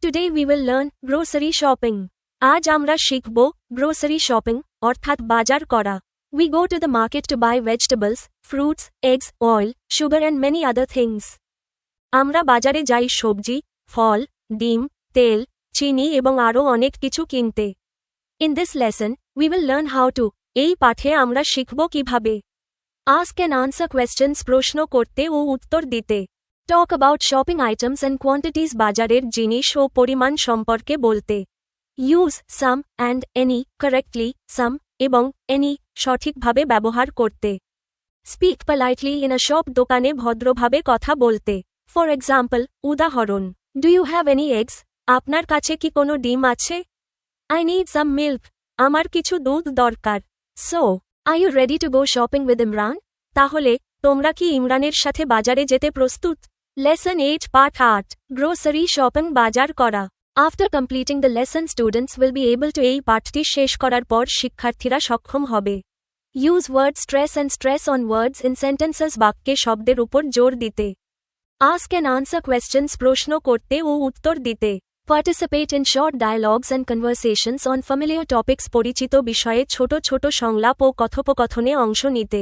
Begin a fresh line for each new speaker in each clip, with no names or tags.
Today we will learn grocery shopping. আজ আমরা শিখব grocery shopping অর্থাৎ বাজার করা. We go to the market to buy vegetables, fruits, eggs, oil, sugar and many other things. আমরা বাজারে যাই সবজি, ফল, ডিম, তেল, চিনি এবং আরও অনেক কিছু কিনতে. In this lesson, we will learn how to. এই পাঠে আমরা শিখব কিভাবে ask and answer questions প্রশ্ন করতে ও উত্তর দিতে. Talk about shopping items and quantities বাজারের জিনিস ও পরিমাণ সম্পর্কে বলতে. Use some and any correctly, some এবং any সঠিকভাবে ব্যবহার করতে. Speak politely in a shop দোকানে ভদ্রভাবে কথা বলতে. For example, উদাহরণ, Do you have any eggs? আপনার কাছে কি কোনো ডিম আছে? I need some milk. আমার কিছু দুধ দরকার. So, are you ready to go shopping with Imran? তাহলে, তোমরা কি ইমরানের সাথে বাজারে যেতে প্রস্তুত? Lesson 8 Part 8 Grocery shopping বাজার করা. After completing the lesson students will be able to এই পাঠটি শেষ করার পর শিক্ষার্থীরা সক্ষম হবে. Use word stress and stress on words in sentences বাক্যে শব্দের উপর জোর দিতে. Ask and answer questions প্রশ্ন করতে ও উত্তর দিতে. Participate in short dialogues and conversations on familiar topics পরিচিত বিষয়ে ছোট ছোট সংলাপ ও কথোপকথনে অংশ নিতে.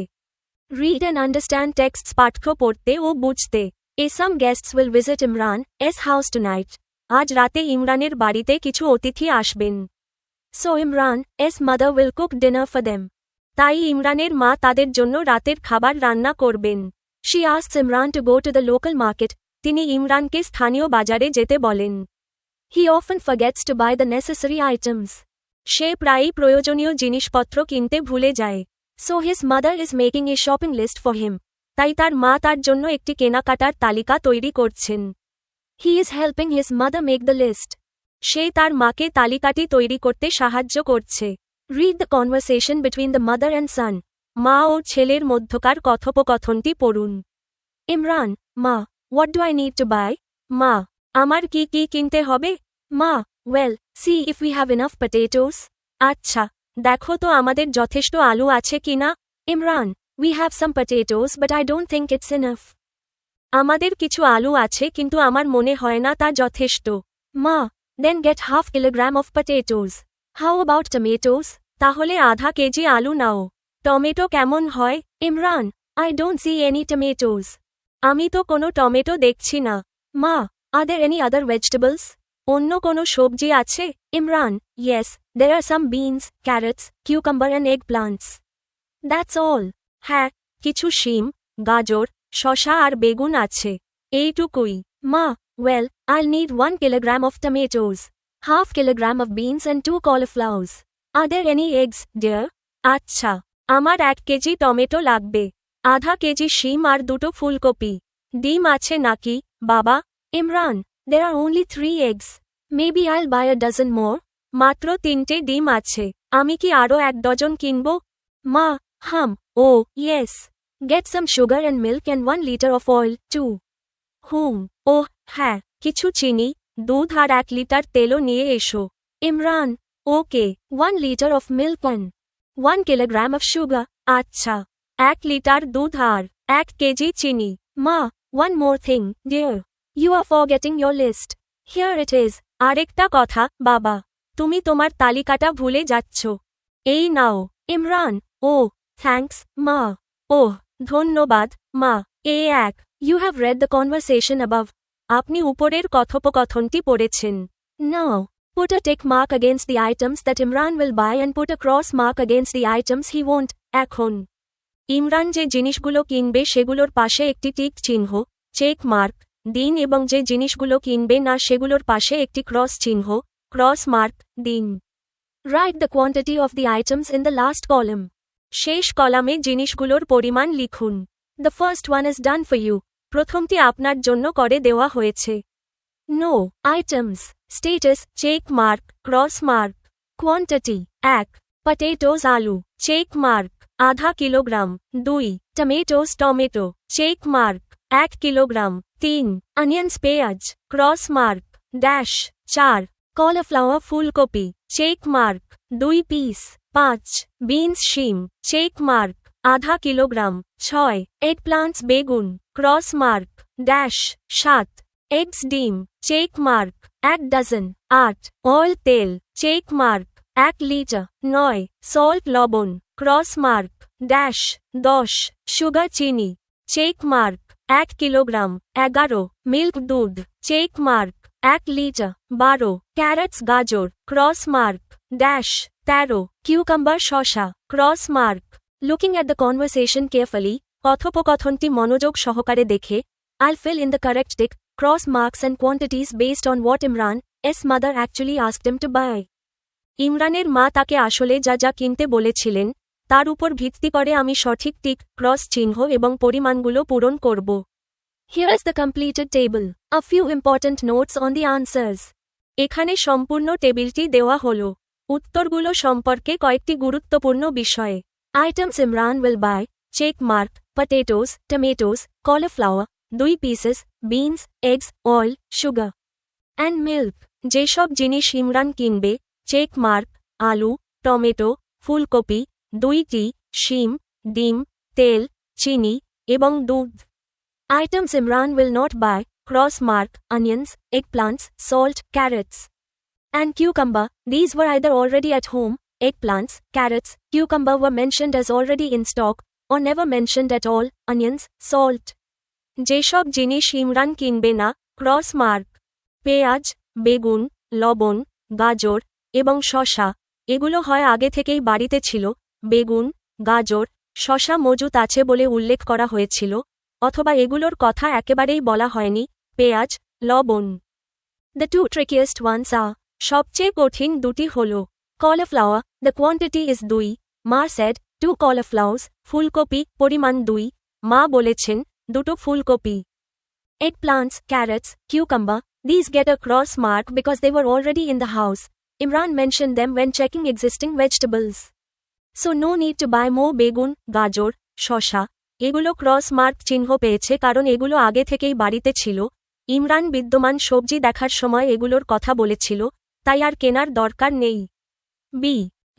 Read and understand texts পাঠ্য পড়তে ও বুঝতে. Some guests will visit Imran's house tonight. আজ রাতে ইমরানের বাড়িতে কিছু অতিথি আসবেন. So Imran's mother will cook dinner for them. তাই ইমরানের মা তাদের জন্য রাতের খাবার রান্না করবেন. She asks Imran to go to the local market. তিনি ইমরানকে স্থানীয় বাজারে যেতে বলেন. He often forgets to buy the necessary items. সে প্রায়ই প্রয়োজনীয় জিনিসপত্র কিনতে ভুলে যায়. So his mother is making a shopping list for him. তাই তার মা তার জন্য একটি কেনাকাটার তালিকা তৈরি করছেন. He is helping his mother make the list. সে তার মাকে তালিকাটি তৈরি করতে সাহায্য করছে. Read the conversation between the mother and son. মা ও ছেলের মধ্যকার কথোপকথনটি পড়ুন. Imran, মা, what do I need to buy? মা, আমার কি কি কিনতে হবে? মা, well, see if we have enough potatoes. আচ্ছা, দেখো তো আমাদের যথেষ্ট আলু আছে কিনা? Imran, we have some potatoes but I don't think it's enough. আমাদের কিছু আলু আছে কিন্তু আমার মনে হয় না তা যথেষ্ট. মা, then get half kilogram of potatoes. How about tomatoes? তাহলে আধা কেজি আলু নাও. টমেটো কেমন হয়? Imran, I don't see any tomatoes. আমি তো কোনো টমেটো দেখছি না. মা, are there any other vegetables? অন্য কোনো সবজি আছে? Imran, yes, there are some beans, carrots, cucumber and eggplants. That's all. হ্যাঁ, কিছু শিম, গাজর, শসা আর বেগুন আছে. এইটুকুই. মা, well, I'll need 1 kilogram of tomatoes, half kilogram of beans and 2 cauliflowers. Are there any eggs, dear? আচ্ছা, আমার 1 কেজি টমেটো লাগবে, আধা কেজি শিম আর 2টো ফুলকপি. ডিম আছে নাকি, বাবা? Imran, there are only 3 eggs. Maybe I'll buy a dozen more. মাত্র 3টে ডিম আছে, আমি কি আরও 1 ডজন কিনব? মা, oh, yes. Get some sugar and milk and 1 liter of oil, too. ওহ, হ্যাঁ, কিছু চিনি, দুধ আর 1 লিটার তেলও নিয়ে এসো. Imran, okay, 1 liter of milk and 1 kilogram of sugar. আচ্ছা, 1 লিটার দুধ আর 1 কেজি চিনি. মা, one more thing, dear. You are forgetting your list. Here it is. আরেকটা কথা, বাবা. তুমি তোমার তালিকাটা ভুলে যাচ্ছ. এই নাও. Imran, oh, thanks, মা. ওহ, ধন্যবাদ, মা. এক. You have read the conversation above. আপনি উপরের কথোপকথনটি পড়েছেন. Now, put a tick mark against the items that Imran will buy and put a cross mark against the items he won't. এখন ইমরান যে জিনিসগুলো কিনবে সেগুলোর পাশে একটি টিক চিহ্ন, চেক মার্ক, দিন এবং যে জিনিসগুলো কিনবে না সেগুলোর পাশে একটি ক্রস চিহ্ন, ক্রস মার্ক, দিন. Write the quantity of the items in the last column. শেষ কলামে জিনিসগুলোর পরিমাণ লিখুন. The first one is done for you. প্রথমটি আপনার জন্য করে দেওয়া হয়েছে. No, items, status, check mark, cross mark. Quantity, 1. Potatoes আলু, check mark, আধা kilogram. 2. Tomatoes tomato, check mark, 1 kilogram. 3. Onions পেঁয়াজ, cross mark, dash. 4. Cauliflower ফুলকপি, check mark, 2 পিস. 5. Beans শিম, check mark, আধা কিলোগ্রাম. 6. Eggplants বেগুন, ক্রস মার্ক, ড্যাশ. 7. Eggs ডিম, check mark, 1 dozen. 8 oil তেল, check mark. 1 litre. 9 salt লবণ, cross mark, dash. 10 sugar চিনি, check mark. 1 kilogram. 11 milk দুধ, check mark. 1 litre. 12 carrots গাজর, cross mark, dash. 13 cucumber শসা, cross mark. Looking at the conversation carefully, কথোপকথনটি মনোযোগ সহকারে দেখে, I'll fill in the correct tick, cross marks and quantities based on what Imran's mother actually asked him to buy. ইমরানের মা তাকে আসলে যা যা কিনতে বলেছিলেন তার উপর ভিত্তি করে আমি সঠিক টিক, ক্রস চিহ্ন এবং পরিমাণগুলো পূরণ করব। Here is the completed table. A few important notes on the answers. এখানে সম্পূর্ণ টেবিলটি দেওয়া হলো। উত্তরগুলো সম্পর্কে কয়েকটি গুরুত্বপূর্ণ বিষয়ে। Items Imran will buy, check mark, potatoes, tomatoes, cauliflower, 2 pieces, beans, eggs, oil, sugar, and milk. যেসব জিনিস ইমরান কিনবে, চেক মার্ক, আলু, টমেটো, ফুলকপি, 2টি, শিম, ডিম, তেল, চিনি, এবং দুধ। Items Imran will not buy, cross mark, onions, eggplants, salt, carrots, and cucumber. These were either already at home, eggplants, carrots, cucumber were mentioned as already in stock, or never mentioned at all, onions, salt. যেসব জিনিস ইমরান কিনবে না, cross mark, পেঁয়াজ, বেগুন, লবণ, গাজর, এবং শসা, এগুলো হয় আগে থেকেই বাড়িতে ছিল, বেগুন, গাজর, শসা মজুত আছে বলে উল্লেখ করা হয়েছিল, অথবা এগুলোর কথা একেবারেই বলা হয়নি, পেঁয়াজ, লবণ। The 2 trickiest ones are, সবচেয়ে কঠিন দুটি হল, cauliflower, the quantity is 2, মা said, 2 cauliflowers, ফুলকপি, পরিমাণ 2, মা বলেছেন, 2টো ফুলকপি। Eggplants, carrots, cucumber, these get a cross mark because they were already in the house. Imran mentioned them when checking existing vegetables. So no need to buy more বেগুন, গাজর, শসা, এগুলো ক্রস মার্ক চিহ্ন পেয়েছে কারণ এগুলো আগে থেকেই বাড়িতে ছিল, ইমরান বিদ্যমান সবজি দেখার সময় এগুলোর কথা বলেছিল, তাই আর কেনার দরকার নেই। B.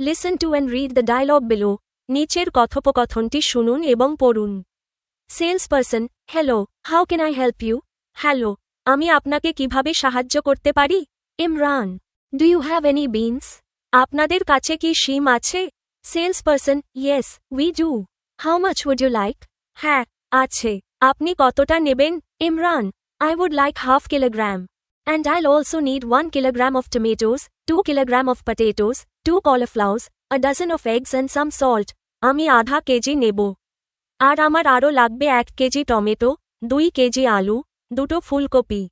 Listen to and read the dialogue below. নিচের কথোপকথনটি শুনুন এবং পড়ুন। Salesperson, hello, how can I help you? Hello, আমি আপনাকে কিভাবে সাহায্য করতে পারি? Imran, do you have any beans? আপনাদের কাছে কি শিম আছে? Salesperson, yes, we do. How much would you like? হ্যাঁ, আছে। আপনি কতটা নেবেন? Imran, I would like half kilogram. And I'll also need 1 kilogram of tomatoes, 2 kilogram of potatoes, 2 cauliflowers, a dozen of eggs and some salt. আমি আধা KG নেব। আর আমার আরও লাগবে 1 কেজি টমেটো, 2 কেজি আলু, 2টো ফুলকপি,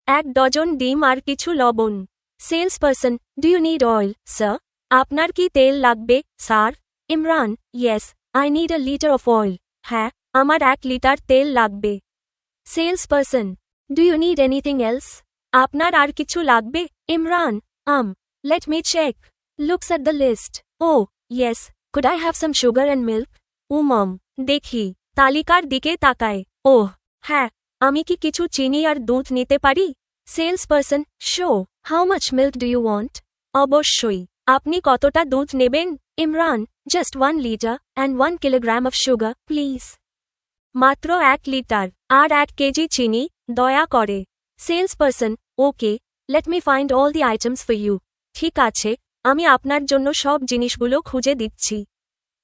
1 ডজন ডিম আর কিছু লবণ। Salesperson, do you need oil, sir? আপনার কি তেল লাগবে, sir? Imran, yes, I need a litre of oil. হ্যাঁ, আমার 1 লিটার তেল লাগবে। Salesperson, do you need anything else? আপনার আর কিছু লাগবে? Imran, let me check. Looks at the list. Oh, yes, could I have some sugar and milk? দেখি, তালিকার দিকে তাকায়। ওহ, হ্যাঁ, আমি কি কিছু চিনি আর দুধ নিতে পারি? Salesperson, so, how much milk do you want? অবশ্যই। আপনি কতটা দুধ নেবেন? Imran, just 1 litre, and 1 kilogram of sugar, please. মাত্র 1 লিটার, আর 1 কেজি চিনি, দয়া করে। Salesperson, okay, let me find all the items for you. ঠিক আছে, আমি আপনার জন্য সব জিনিসগুলো খুঁজে দিচ্ছি।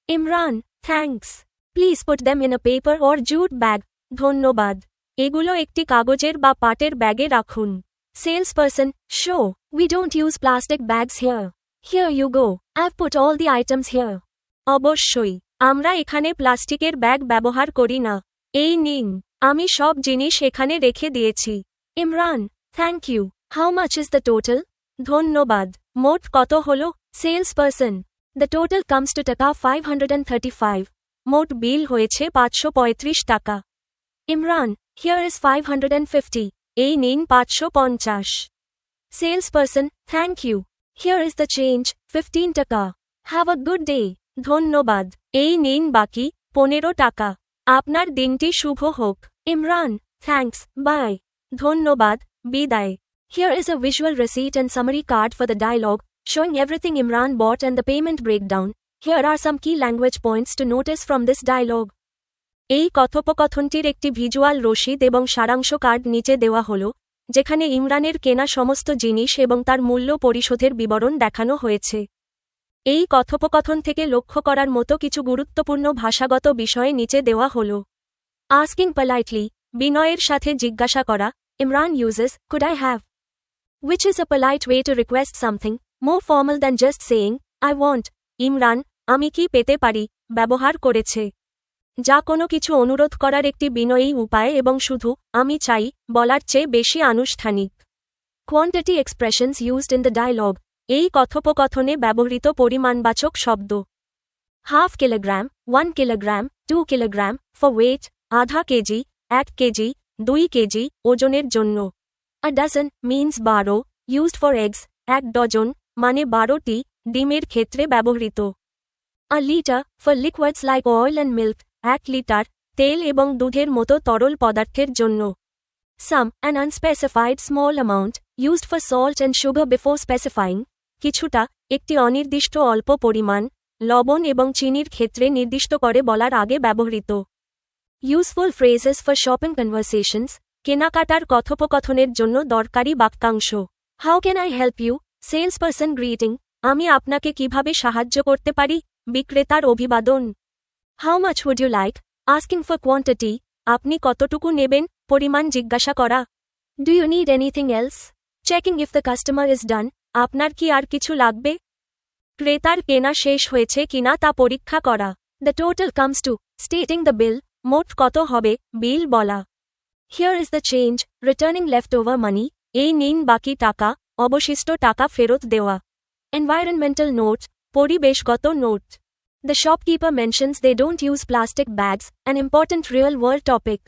Imran, thanks. Please put them in a paper or jute bag. ধন্যবাদ। এগুলো একটি কাগজের বা পাটের ব্যাগে রাখুন। Salesperson, so, we don't use plastic bags here. Here you go, I've put all the items here. অবশ্যই, আমরা এখানে প্লাস্টিকের ব্যাগ ব্যবহার করি না। এই নিন, আমি সব জিনিস এখানে রেখে দিয়েছি। Imran, thank you. How much is the total? ধন্যবাদ। মোট কত হল? Salesperson, the total comes to টাকা 535। মোট বিল হয়েছে 535 টাকা। Imran, here is 550। এই নিন 550। Salesperson, thank you. Here is the change, 15 টাকা। Have a good day. ধন্যবাদ। এই নিন বাকি, 15 টাকা। আপনার দিনটি শুভ হোক। Imran, thanks, bye. ধন্যবাদ, বিদায়। Here is a visual receipt and summary card for the dialogue, showing everything Imran bought and the payment breakdown. Here are some key language points to notice from this dialogue. এই কথোপকথনটির একটি visual রসিদ এবং সারাংশ card নিচে দেওয়া হল। যেখানে ইমরানের কেনা সমস্ত জিনিস এবং তার মূল্য পরিশোধের বিবরণ দেখানো হয়েছে। এই কথোপকথন থেকে লক্ষ্য করার মতো কিছু গুরুত্বপূর্ণ ভাষাগত বিষয়ে নিচে দেওয়া হল। আস্কিং politely, বিনয়ের সাথে জিজ্ঞাসা করা, Imran uses, could I have? Which is a polite way to request something, more formal than just saying, I want. Imran, আমি কি পেতে পারি, ব্যবহার করেছে। যা কোনো কিছু অনুরোধ করার একটি বিনয়ী উপায় এবং শুধু, আমি চাই, বলার চেয়ে বেশি আনুষ্ঠানিক। Quantity expressions used in the dialogue, এই কথোপকথনে ব্যবহৃত পরিমাণবাচক শব্দ। Half kilogram, 1 kilogram, 2 kilogram, for weight, আধা কেজি, 1 কেজি, 2 কেজি, ওজনের জন্য। A dozen, means 12, used for eggs, 1 dozen, মানে 12টি, ডিমের ক্ষেত্রে ব্যবহৃত। A litre, for liquids like oil and milk, 1 litre, তেল এবং দুধের মতো তরল পদার্থের জন্য। Some, an unspecified small amount, used for salt and sugar before specifying, কিছুটা, একটি অনির্দিষ্ট অল্প পরিমাণ, লবণ এবং চিনির ক্ষেত্রে নির্দিষ্ট করে বলার আগে ব্যবহৃত। Useful phrases for shopping conversations, কেনাকাটার কথোপকথনের জন্য দরকারি বাক্যাংশ। How can I help you, salesperson greeting, আমি আপনাকে কিভাবে সাহায্য করতে পারি, বিক্রেতার অভিবাদন। How much would you like, asking for quantity, আপনি কতটুকু নেবেন, পরিমাণ জিজ্ঞাসা করা। Do you need anything else, checking if the customer is done, আপনার কি আর কিছু লাগবে। ক্রেতার কেনা শেষ হয়েছে কিনা তা পরীক্ষা করা। The total comes to, stating the bill, মোট কত হবে, বিল বলা। Here is the change, returning left over money, এই নিন বাকি টাকা, অবশিষ্ট টাকা ফেরত দেওয়া। এনভায়রনমেন্টাল নোট, পরিবেশগত নোট। The shopkeeper mentions they don't use plastic bags, an important real world topic.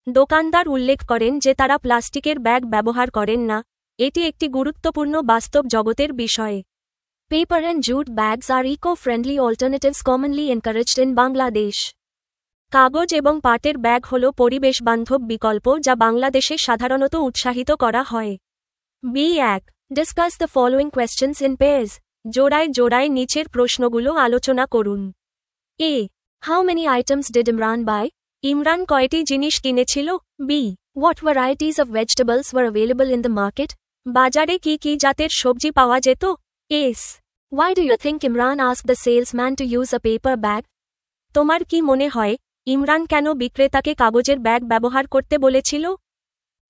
দোকানদার উল্লেখ করেন যে তারা প্লাস্টিকের ব্যাগ ব্যবহার করেন না, এটি একটি গুরুত্বপূর্ণ বাস্তব জগতের বিষয়। পেপার অ্যান্ড জুট ব্যাগস আর eco-friendly alternatives commonly encouraged in Bangladesh. কাগজ এবং পাটের ব্যাগ হল পরিবেশবান্ধব বিকল্প যা বাংলাদেশে সাধারণত উৎসাহিত করা হয়। B1. Discuss the following questions in pairs, জোড়ায় জোড়ায় নিচের প্রশ্নগুলো আলোচনা করুন। A. How many items did Imran buy, Imran কয়টি জিনিস কিনেছিল। B. What varieties of vegetables were available in the market, বাজারে কি কি জাতের সবজি পাওয়া যেত। S. Why do you think Imran asked the salesman to use a paper bag? তোমার কি মনে হয়, ইমরান কেন বিক্রেতাকে কাগজের ব্যাগ ব্যবহার করতে বলেছিল।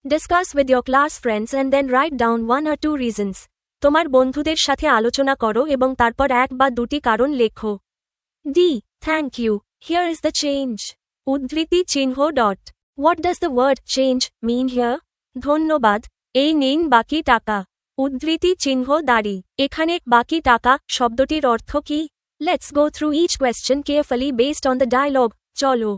Discuss with your class friends and then write down 1 or 2 reasons. তোমার বন্ধুদের সাথে আলোচনা করো এবং তারপর 1 বা 2টি কারণ লেখো। D. Thank you. Here is the change. উদ্ধৃতি চিহ্ন dot. What does the word change mean here? ধন্যবাদ, এই নিন বাকি টাকা। উদ্ধৃতি চিহ্ন দাঁড়ি। এখানে বাকি টাকা শব্দটির অর্থ কি। Let's go through each question carefully based on the dialogue. চলো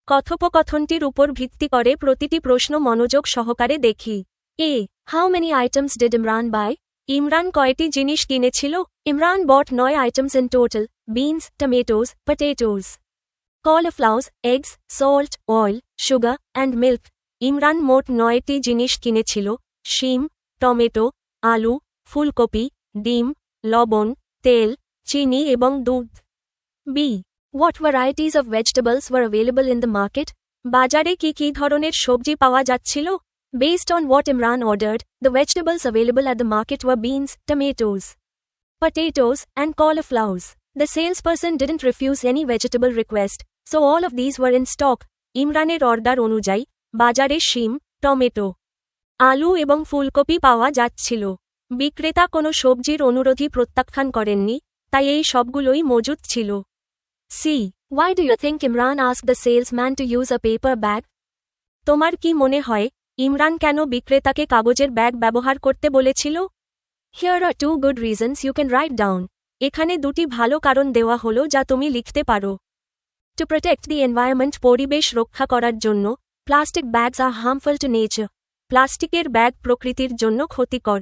কথোপকথনটির উপর ভিত্তি করে প্রতিটি প্রশ্ন মনোযোগ সহকারে দেখি। A. How many items did Imran buy? Imran কয়টি জিনিস কিনেছিল। Imran bought 9 items in total: beans, tomatoes, potatoes, cauliflowers, eggs, salt, oil, sugar, and milk. Imran মোট 9টি জিনিস কিনেছিল: শিম, টমেটো, আলু, ফুলকপি, ডিম, লবণ, তেল, চিনি এবং দুধ। B. What varieties of vegetables were available in the market? বাজারে কি কি ধরনের সবজি পাওয়া যাচ্ছিল। Based on what Imran ordered, the vegetables available at the market were beans, tomatoes, potatoes, and cauliflowers. The salesperson didn't refuse any vegetable request, so all of these were in stock. ইমরানের order অনুযায়ী বাজারে শিম, tomato, আলু এবং ফুলকপি পাওয়া যাচ্ছিল। বিক্রেতা কোনো সবজির অনুরোধই প্রত্যাখ্যান করেননি, তাই এই সবগুলোই মজুদ ছিল। C. Why do you think Imran asked the salesman to use a paper bag? তোমার কি মনে হয়, ইমরান কেন বিক্রেতাকে কাগজের ব্যাগ ব্যবহার করতে বলেছিল। Here are 2 good reasons you can write down. এখানে 2টি ভালো কারণ দেওয়া হলো যা তুমি লিখতে পারো। To protect the environment, পরিবেশ রক্ষা করার জন্য, plastic bags are harmful to nature. প্লাস্টিকের ব্যাগ প্রকৃতির জন্য ক্ষতিকর।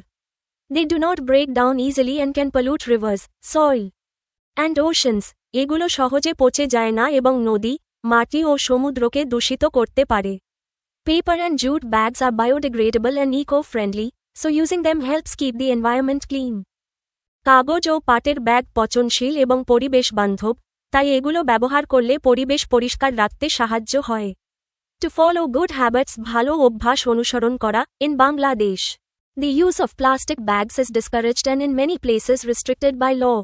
They do not break down easily and can pollute rivers, soil, and oceans. এগুলো সহজে পচে যায় না এবং নদী, মাটি ও সমুদ্রকে দূষিত করতে পারে। Paper and jute bags are biodegradable and eco-friendly, so using them helps keep the environment clean. কাগজ ও পাটের ব্যাগ পচনশীল এবং পরিবেশ বান্ধব, তাই এগুলো ব্যবহার করলে পরিবেশ পরিষ্কার রাখতে সাহায্য হয়। To follow good habits ভালো অভ্যাস অনুসরণ করা in Bangladesh. The use of plastic bags is discouraged and in many places restricted by law.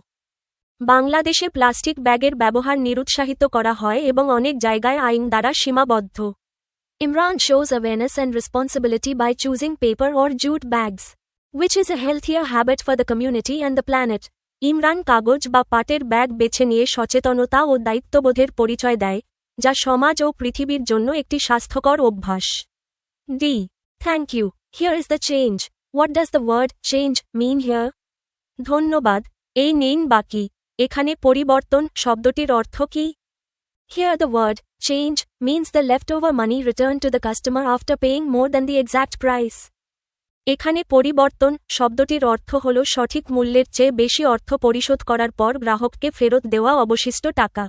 বাংলাদেশে প্লাস্টিক ব্যাগের ব্যবহার নিরুৎসাহিত করা হয় এবং অনেক জায়গায় আইন দ্বারা সীমাবদ্ধ। Imran shows awareness and responsibility by choosing paper or jute bags, which is a healthier habit for the community and the planet. Imran কাগজ বা পাটের ব্যাগ বেছে নিয়ে সচেতনতা ও দায়িত্ববোধের পরিচয় দেয়, যা সমাজ ও পৃথিবীর জন্য একটি স্বাস্থ্যকর অভ্যাস। D. Thank you. Here is the change. What does the word change mean here? ধন্যবাদ। এই নিন বাকি। এখানে পরিবর্তন শব্দটির অর্থ কি? Here the word change means the leftover money returned to the customer after paying more than the exact price. এখানে পরিবর্তন শব্দটির অর্থ হল সঠিক মূল্যের চেয়ে বেশি অর্থ পরিশোধ করার পর গ্রাহককে ফেরত দেওয়া অবশিষ্ট টাকা।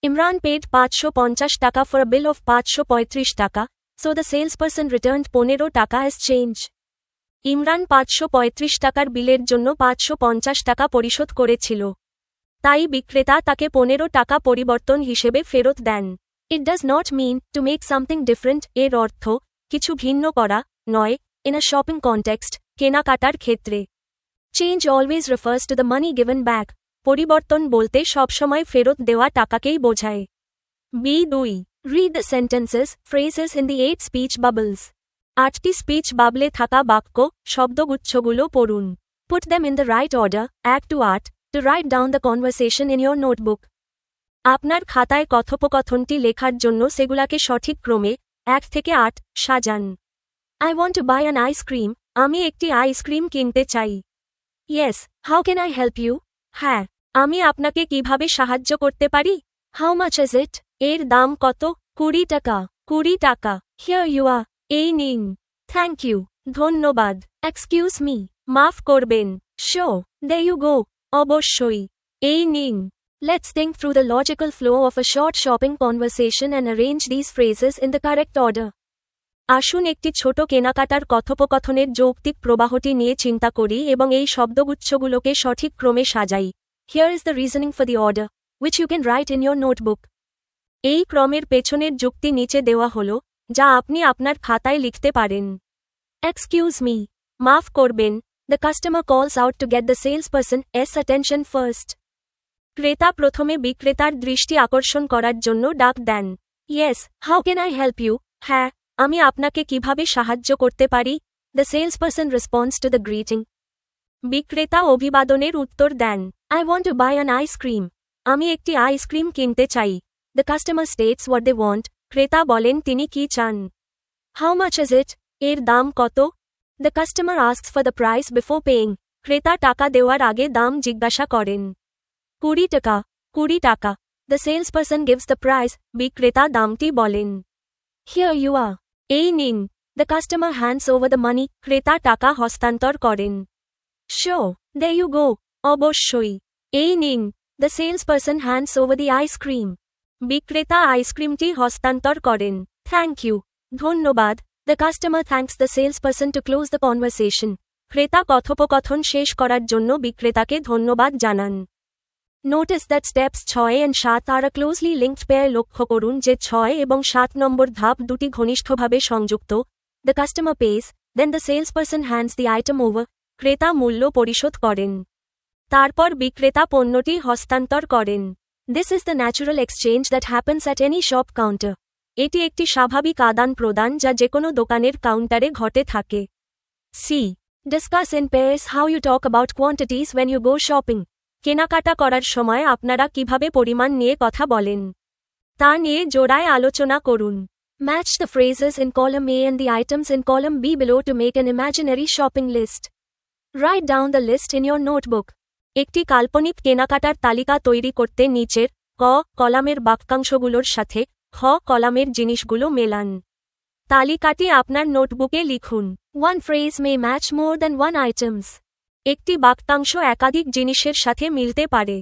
Imran paid 550 টাকা for a bill of 535 টাকা, so the salesperson returned 15 টাকা as change. ইমরান 535 টাকার বিলের জন্য 550 টাকা পরিশোধ করেছিল। তাই বিক্রেতা তাকে 15 টাকা পরিবর্তন হিসেবে ফেরত দেন। It does not mean to make something different এর অর্থ কিছু ভিন্ন করা নয় in a shopping context কেনাকাটার ক্ষেত্রে। Change always refers to the money given back. পরিবর্তন বলতে সবসময় ফেরত দেওয়া টাকাকেই বোঝায়। B2. Read the sentences, phrases in the 8 speech bubbles. 8টি স্পিচ বাবলে থাকা বাক্য শব্দগুচ্ছগুলো পড়ুন। Put them in the right order, add to art, to write down the conversation in your notebook. আপনার খাতায় কথোপকথনটি লেখার জন্য সেগুলাকে সঠিক ক্রমে 1 থেকে 8 সাজান। I want to buy an ice cream. আমি একটি আইসক্রিম কিনতে চাই। Yes, how can I help you? হ্যাঁ, আমি আপনাকে কিভাবে সাহায্য করতে পারি? How much is it? এর দাম কত? 20 টাকা। 20 টাকা। Here you are. এই নিন। Thank you. ধন্যবাদ। Excuse me. মাফ করবেন। Sure. There you go. অবশ্যই। এই নিন। Let's think through the logical flow of a short shopping conversation and arrange these phrases in the correct order. আসুন একটি ছোট কেনাকাটার কথোপকথনের যৌক্তিক প্রবাহটি নিয়ে চিন্তা করি এবং এই শব্দগুচ্ছগুলোকে সঠিক ক্রমে সাজাই। Here is the reasoning for the order, which you can write in your notebook. এই ক্রমের পেছনের যুক্তি নিচে দেওয়া হল, যা আপনি আপনার খাতায় লিখতে পারেন। Excuse me. মাফ করবেন। The customer calls out to get the salesperson's attention first. ক্রেতা প্রথমে বিক্রেতার দৃষ্টি আকর্ষণ করার জন্য ডাক দেন। Yes, how can I help you? হ্যাঁ, আমি আপনাকে কিভাবে সাহায্য করতে পারি? The salesperson responds to the greeting. বিক্রেতা অভিবাদনের উত্তর দেন। I want to buy an ice cream. আমি একটি আইসক্রিম কিনতে চাই। The customer states what they want. ক্রেতা বলেন তিনি কি চান। How much is it? এর দাম কত? The customer asks for the price before paying. ক্রেতা টাকা দেওয়ার আগে দাম জিজ্ঞাসা করেন। 20 টাকা। 20 টাকা। The salesperson gives the price. বিক্রেতা দামটি বলেন। Here you are. এই নিন। The customer hands over the money. ক্রেতা টাকা হস্তান্তর করেন। Sure. There you go. অবশ্যই। এই নিন। The salesperson hands over the ice cream. বিক্রেতা আইসক্রিমটি হস্তান্তর করেন। Thank you. ধন্যবাদ। The customer thanks the salesperson to close the conversation. ক্রেতা কথোপকথন শেষ করার জন্য বিক্রেতাকে ধন্যবাদ জানান। Notice that steps 6 and 7 are a closely linked pair. লক্ষ্য করুন যে 6 এবং 7 নম্বর ধাপ দুটি ঘনিষ্ঠভাবে সংযুক্ত। The customer pays, then the salesperson hands the item over. ক্রেতা মূল্য পরিশোধ করেন। তারপর বিক্রেতা পণ্যটি হস্তান্তর করেন। This is the natural exchange that happens at any shop counter. এটি একটি স্বাভাবিক আদান প্রদান যা যেকোনো দোকানের কাউন্টারে ঘটে থাকে। C. Discuss in pairs how you talk about quantities when you go shopping. কেনাকাটা করার সময় আপনারা কিভাবে পরিমাণ নিয়ে কথা বলেন তা নিয়ে জোড়ায় আলোচনা করুন। Match the phrases in column A and the items in column B below to make an imaginary shopping list. Write down the list in your notebook. একটি কাল্পনিক কেনাকাটার তালিকা তৈরি করতে নিচের ক কলামের বাক্যাংশগুলোর সাথে খ কলামের জিনিসগুলো মেলান। তালিকাটি আপনার নোটবুকে লিখুন। One phrase may match more than one items. একটি বাক্যাংশ একাধিক জিনিসের সাথে মিলতে পারে।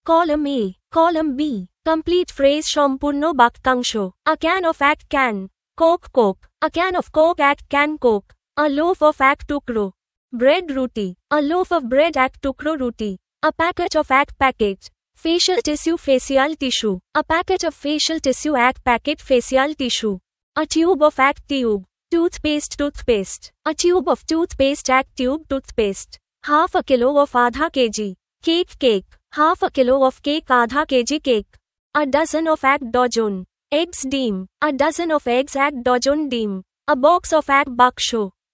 Column A, Column B, complete phrase সম্পূর্ণ বাক্যাংশ। A can of act can, Coke Coke, a can of Coke act can Coke, a loaf of act টুকরো, bread রুটি, a loaf of bread act টুকরো রুটি, a packet of act packet, Facial tissue, facial tissue. A packet of facial tissue, এক packet facial tissue. A tube of এক tube. Toothpaste, toothpaste. A tube of toothpaste, এক tube toothpaste. Half a kilo of आधा kg. Cake, cake. Half a kilo of cake, आधा kg cake. A dozen of এক dozen. Eggs, ডিম. A dozen of eggs, এক dozen ডিম. A box of এক বাক্স.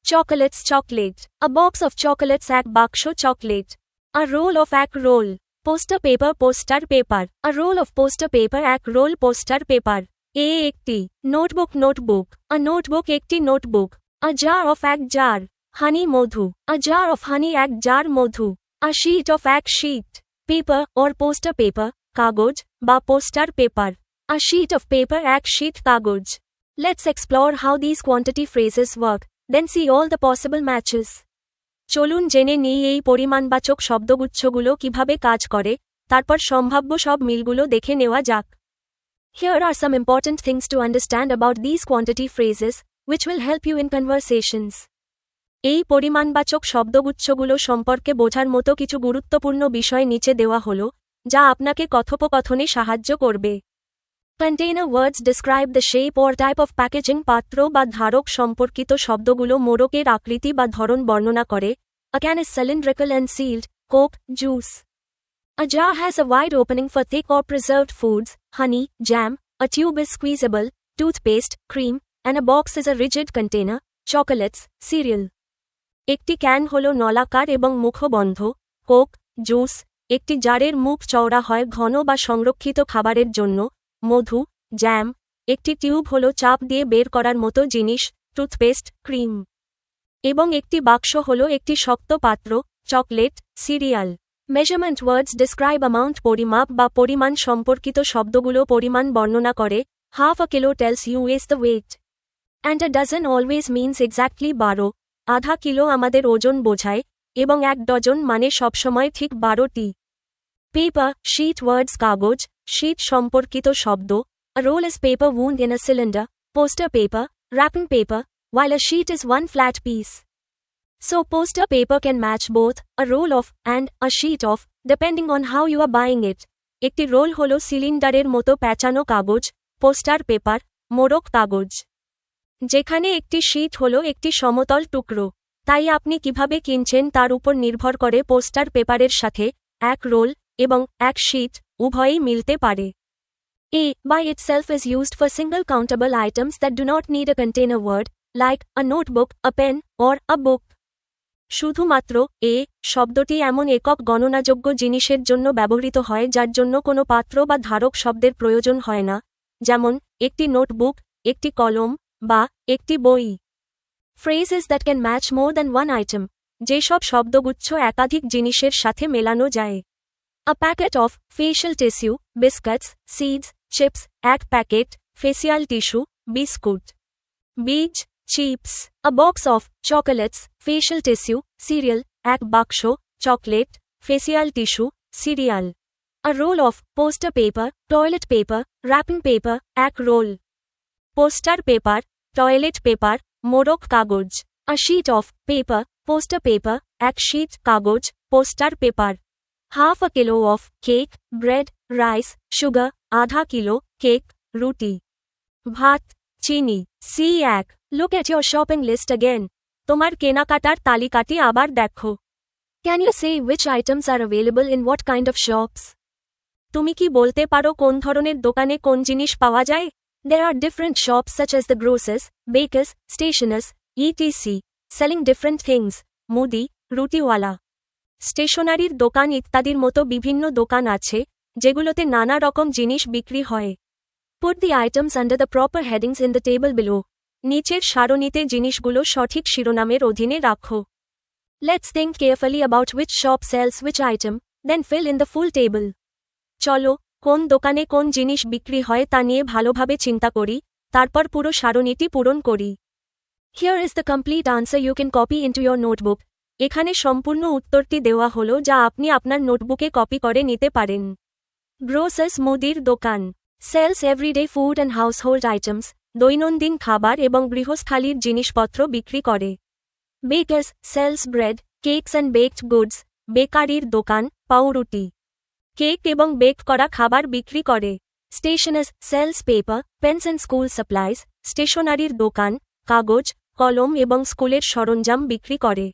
Chocolates, chocolate. A box of chocolates, এক বাক্স chocolate. A roll of এক roll. Poster paper, poster paper. A roll of poster paper, এক roll poster paper. A একটি. Notebook, notebook. A notebook, একটি notebook. A jar of এক jar. Honey, Madhu. A jar of honey, এক jar Madhu. A sheet of এক sheet. Paper or poster paper, কাগজ বা poster paper. A sheet of paper, এক sheet কাগজ. Let's explore how these quantity phrases work, then see all the possible matches. চলুন জেনে নিই এই পরিমাণবাচক শব্দগুচ্ছগুলো কিভাবে কাজ করে, তারপর সম্ভাব্য সব মিলগুলো দেখে নেওয়া যাক। Here are some important things to understand about these quantity phrases, which will help you in conversations. এই পরিমাণবাচক শব্দগুচ্ছগুলো সম্পর্কে বোঝার মতো কিছু গুরুত্বপূর্ণ বিষয় নিচে দেওয়া হলো, যা আপনাকে কথোপকথনে সাহায্য করবে। Container words describe the shape or type of packaging. পাত্র বা ধারক সম্পর্কিত শব্দগুলো মোড়কের আকৃতি বা ধরন বর্ণনা করে। A can is cylindrical and sealed. Coke, juice. A jar has a wide opening for thick or preserved foods, honey, jam. A tube is squeezable, toothpaste, cream, and a box is a rigid container, chocolates, cereal. একটি can হল নলাকার এবং মুখবন্ধ। Coke, juice. একটি জারের মুখ চওড়া হয় ঘন বা সংরক্ষিত খাবারের জন্য। মধু, জ্যাম। একটি টিউব হল চাপ দিয়ে বের করার মতো জিনিস, টুথপেস্ট, ক্রিম। এবং একটি বাক্স হল একটি শক্ত পাত্র, chocolate, cereal. Measurement words describe amount. পরিমাপ বা পরিমাণ সম্পর্কিত শব্দগুলো পরিমাণ বর্ণনা করে। Half a kilo tells you is the weight. And a dozen always means exactly 12। আধা কিলো আমাদের ওজন বোঝায়, এবং এক ডজন মানে সবসময় ঠিক 12টি। পেপার, শীট ওয়ার্ডস কাগজ, শীট সম্পর্কিত শব্দ। A roll is paper wound in a cylinder, poster paper, wrapping paper, while a sheet is one flat piece. So poster paper can match both a roll of and a sheet of, depending on how you are buying it. একটি role হল সিলিন্ডারের মতো প্যাঁচানো কাগজ, poster paper, মোড়ক কাগজ। যেখানে একটি sheet হল একটি সমতল টুকরো। তাই আপনি কিভাবে কিনছেন তার উপর নির্ভর করে পোস্টার পেপারের সাথে এক রোল এবং এক শীট উভয়ই মিলতে পারে। A by itself is used for single countable items that do not need a container word, like a notebook, a pen, or a book. শুধুমাত্র এ শব্দটি এমন একক গণনাযোগ্য জিনিসের জন্য ব্যবহৃত হয় যার জন্য কোনো পাত্র বা ধারক শব্দের প্রয়োজন হয় না, যেমন একটি নোটবুক, একটি কলম, বা একটি বই। Phrases that can match more than one item. যেসব শব্দগুচ্ছ একাধিক জিনিসের সাথে মেলানো যায়। A packet of facial tissue, biscuits, seeds, chips, এক প্যাকেট facial tissue, বিস্কুট। বীজ, chips. A box of chocolates, facial tissue, cereal, এক বাক্স chocolate facial tissue, cereal. A roll of poster paper, toilet paper, wrapping paper, এক roll. Poster paper, toilet paper, মোড়ক কাগজ। A sheet of paper, poster paper, এক sheet কাগজ, poster paper. Half a kilo of cake, bread, rice, sugar, আধা kilo cake, রুটি। ভাত, চিনি। C1 Look at your shopping list again. তোমার কেনাকাটার তালিকাটি আবার দেখো। Can you say which items are available in what kind of shops? তুমি কি বলতে পারো কোন ধরনের দোকানে কোন জিনিস পাওয়া যায়? There are different shops such as the grocers, bakers, stationers, etc. selling different things. মুদি, রুটিওয়ালা। স্টেশনারির দোকান ইত্যাদির মতো বিভিন্ন দোকান আছে, যেগুলোতে নানা রকম জিনিস বিক্রি হয়। Put the items under the proper headings in the table below. নিচের সারণীতে জিনিসগুলো সঠিক শিরোনামের অধীনে রাখো। Let's think carefully about which shop sells which item, then fill in the full table. চলো, কোন দোকানে কোন জিনিস বিক্রি হয় তা নিয়ে ভালোভাবে চিন্তা করি, তারপর পুরো সারণীটি পূরণ করি। Here is the complete answer you can copy into your notebook. এখানে সম্পূর্ণ উত্তরটি দেওয়া হলো যা আপনি আপনার নোটবুকে কপি করে নিতে পারেন। গ্রোসার্স মুদির দোকান। Sells everyday food and household items, দৈনন্দিন খাবার এবং গৃহস্থালির জিনিসপত্র বিক্রি করে। Bakers sells bread, cakes and baked goods, বেকারির দোকান, পাউরুটি। কেক এবং বেক করা খাবার বিক্রি করে। Stationers sells paper, pens and school supplies, স্টেশনারির দোকান, কাগজ, কলম এবং স্কুলের সরঞ্জাম বিক্রি করে।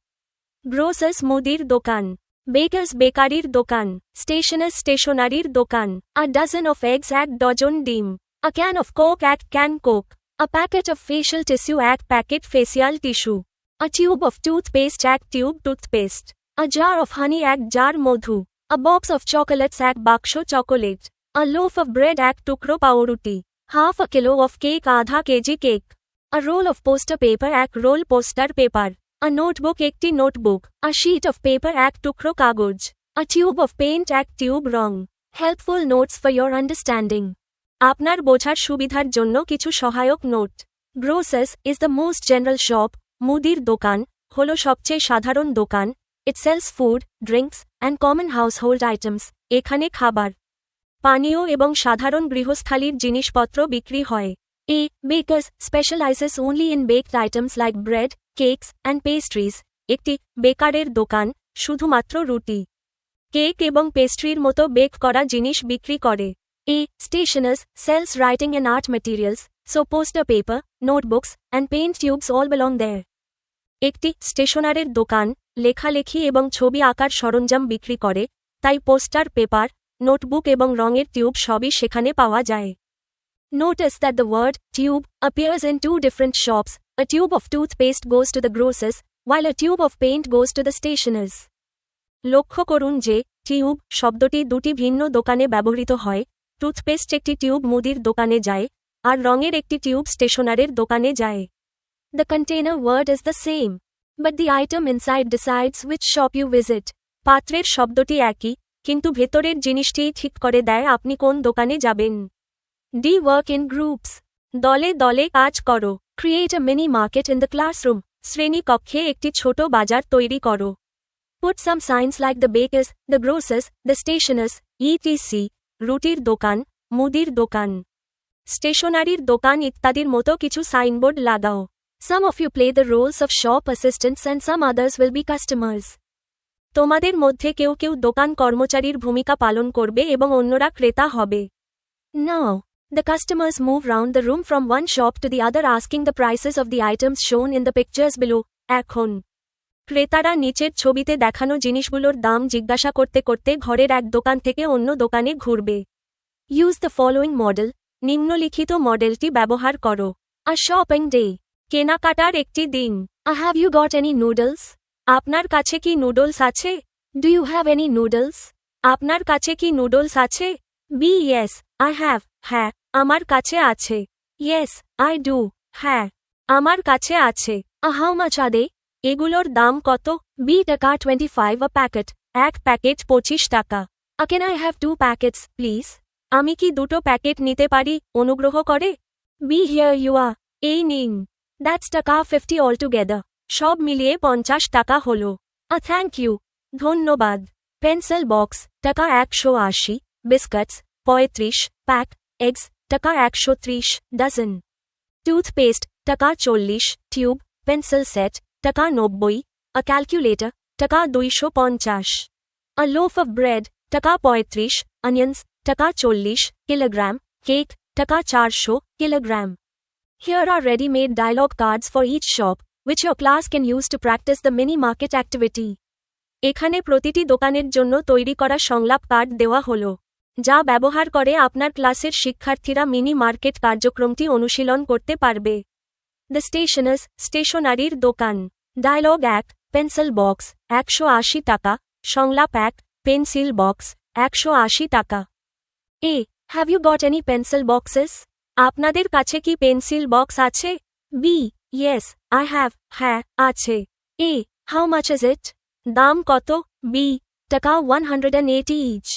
গ্রোসার্স মুদির দোকান। বেকার্স বেকারির দোকান। স্টেশনার্স স্টেশনারির দোকান। আ ডজন অফ এগস এক ডজন ডিম। আ ক্যান অফ কোক এক can coke. A packet of facial tissue এক packet facial tissue. A tube of toothpaste এক tube toothpaste. A jar of honey এক জার মধু। A box of chocolates এক বাক্স chocolate. A loaf of bread এক টুকরো পাউরুটি। Half a kilo of cake আধা KG cake. A roll of poster paper এক roll poster paper. A notebook একটি notebook. A sheet of paper এক টুকরো কাগজ। আ টিউব অফ পেইন্ট এক টিউব রং। Helpful notes for your understanding. আপনার বোঝার সুবিধার জন্য কিছু সহায়ক note. Grocers is the most general shop. মুদির দোকান হল সবচেয়ে সাধারণ দোকান। It sells food, drinks and common household items. এখানে খাবার, পানীয় এবং সাধারণ গৃহস্থালির জিনিসপত্র বিক্রি হয়। A bakers specialises only in baked items like bread, cakes and pastries. একটি বেকারের দোকান শুধুমাত্র রুটি, কেক এবং পেস্ট্রির মতো বেক করা জিনিস বিক্রি করে। A stationers sells writing and art materials, so poster paper, notebooks and paint tubes all belong there. একটি স্টেশনারের দোকান লেখালেখি এবং ছবি আঁকার সরঞ্জাম বিক্রি করে, তাই পোস্টার পেপার, নোটবুক এবং রঙের টিউব সবই সেখানে পাওয়া যায়। Notice that the word tube appears in two different shops. A tube of toothpaste goes to the grocers, while a tube of paint goes to the stationers. লক্ষ্য করুন যে tube শব্দটি দুটি ভিন্ন দোকানে ব্যবহৃত হয়। টুথপেস্ট একটি টিউব মুদির দোকানে যায়, আর রঙের একটি টিউব স্টেশনারের দোকানে যায়। The container word is the same, but the item inside decides which shop you visit. পাত্রের শব্দটি একই, কিন্তু ভেতরের জিনিসটিই ঠিক করে দেয় আপনি কোন দোকানে যাবেন। D work in groups. দলে দলে কাজ করো। Create a mini market in the classroom. শ্রেণী কক্ষে একটি ছোট বাজার তৈরি করো। Put some signs like the bakers, the grocers, the stationers, ETC. রুটির দোকান, মুদির দোকান, স্টেশনারির দোকান ইত্যাদির মতো কিছু সাইনবোর্ড লাগাও। Some of you play the roles of shop assistants and some others will be customers. তোমাদের মধ্যে কেউ কেউ দোকান কর্মচারীর ভূমিকা পালন করবে এবং অন্যরা ক্রেতা হবে। নাও the customers move round the room from one shop to the other asking the prices of the items shown in the pictures below. এখন ক্রেতারা নিচের ছবিতে দেখানো জিনিসগুলোর দাম জিজ্ঞাসা করতে করতে ঘরের এক দোকান থেকে অন্য দোকানে ঘুরবে। Use the following model. নিম্নলিখিত মডেলটি ব্যবহার করো। আ শপিং ডে, কেনাকাটার একটি দিন। A have you got any noodles? আপনার কাছে কি নুডলস আছে? Do you have any noodles? আপনার কাছে কি নুডলস আছে? B yes, I have. হ্যাঁ, আমার কাছে আছে। Yes, I do. হ্যাঁ, আমার কাছে আছে। How much are they? এগুলোর দাম কত? বি টাকা 25 আ প্যাকেট। এক প্যাকেট 25 টাকা। Can I have 2 packets please? আমি কি দুটো প্যাকেট নিতে পারি অনুগ্রহ করে? B here you are. এই নিন। দ্যাটস টাকা 50 অল টুগেদার। সব মিলিয়ে 50 টাকা হল। Thank you. ধন্যবাদ। পেন্সিল বক্স টাকা 180। Biscuits 35 pack. এগস টাকা 130 ডজন। টুথপেস্ট টাকা 40। টিউব পেন্সিল সেট টাকা 90। আ ক্যালকুলেটর টাকা 250। আ লোফ অফ ব্রেড টাকা 35। অনিয়ন্স টাকা 40 কিলোগ্রাম। কেক টাকা 400 kilogram. Here are ready-made dialogue cards for each shop, which your class can use to practice the mini market activity. এখানে প্রতিটি দোকানের জন্য তৈরি করা সংলাপ কার্ড দেওয়া হলো, যা ব্যবহার করে আপনার ক্লাসের শিক্ষার্থীরা মিনি মার্কেট কার্যক্রমটি অনুশীলন করতে পারবে। দ্য স্টেশনার্স স্টেশনারির দোকান। ডায়লগ 1 পেন্সিল বক্স 180 টাকা। সংলাপ 1 পেন্সিল বক্স 180 টাকা। A have you got any pencil boxes? আপনাদের কাছে কি পেন্সিল বক্স আছে? B yes, I have. হ্যাঁ, আছে। A how much is it? দাম কত? বি টাকা 180 ইচ।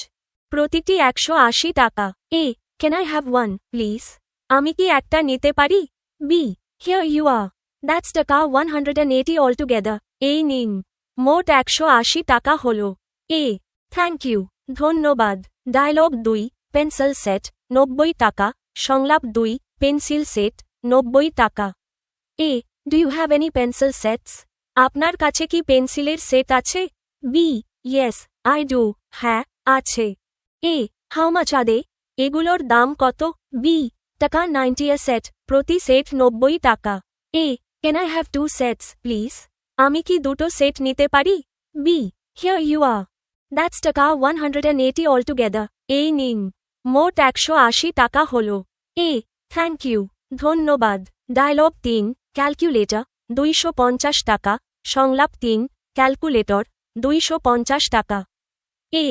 প্রতিটি 180 টাকা। A can I have 1 please? আমি কি একটা নিতে পারি? B here you are. That's টাকা 180 অল টুগেদার। এই নিন। মোট 180 টাকা হল। A thank you. ধন্যবাদ। ডায়লগ 2 পেন্সিল সেট 90 টাকা। সংলাপ 2 পেন্সিল সেট 90 টাকা। A do you have any pencil sets? আপনার কাছে কি পেন্সিলের সেট আছে? B yes, I do. হ্যাঁ, আছে। A how much are they এগুলোর দাম কত বি টাকা 90 a সেট প্রতি সেট 90 টাকা A can I have 2 sets please আমি কি দুটো সেট নিতে পারি B here you are that's টাকা 180 অল টুগেদার এই নিন মোট 180 টাকা হলো এ থ্যাংক ইউ ধন্যবাদ ডায়লগ 3 ক্যালকুলেটর 250 টাকা সংলাপ 3 ক্যালকুলেটর 250 টাকা A